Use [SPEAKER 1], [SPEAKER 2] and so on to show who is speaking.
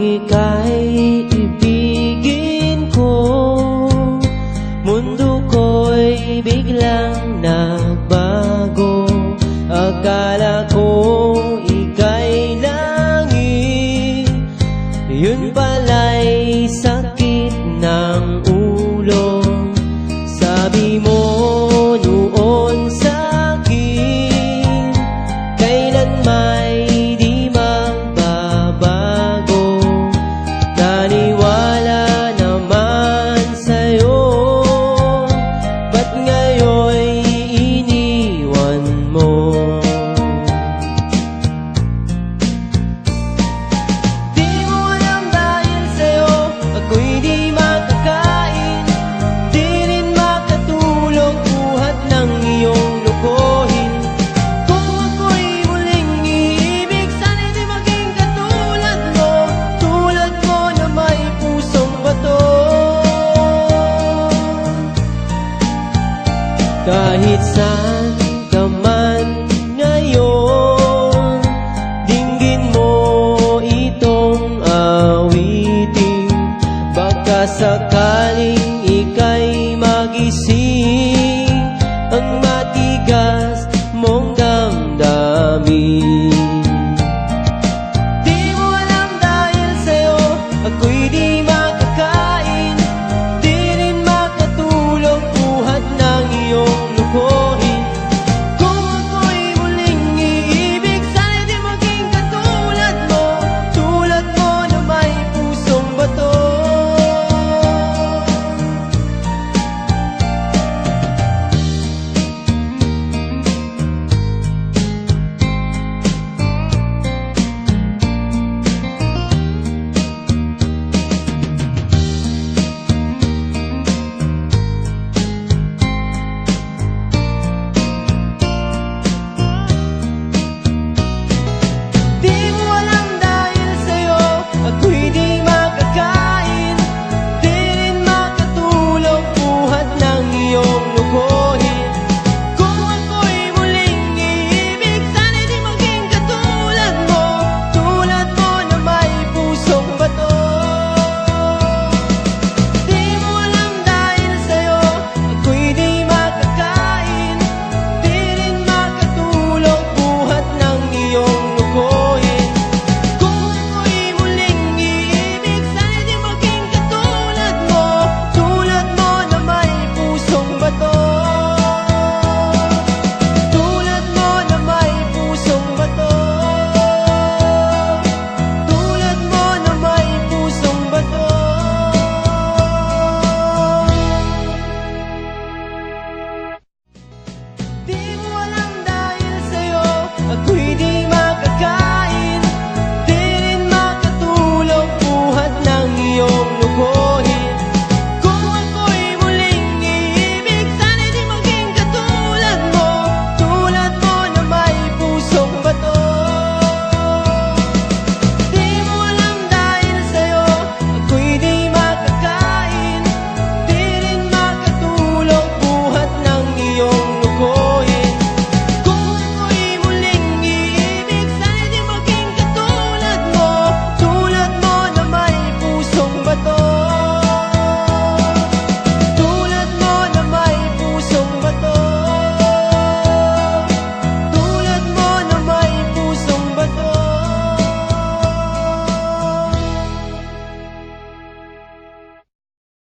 [SPEAKER 1] ika'y ibigin ko, mundo ko'y biglang nagbago. Akala ko ika'y langit, yun pala'y sakit ng ulo. Sabi mo noon sa'kin, kailan may di magbabago. Naniwala naman sa'yo, ba't ngayon'y iniwan mo? Di mo alam dahil sa'yo ako'y di makakain, di rin makatulog buhat ng iyong lokohin. Kung ako'y muling iibig, sana'y di maging katulad mo, tulad mo na may pusong bato. Kahit saan ka man ngayon, dinggin mo itong awitin. Baka sakaling ika'y magising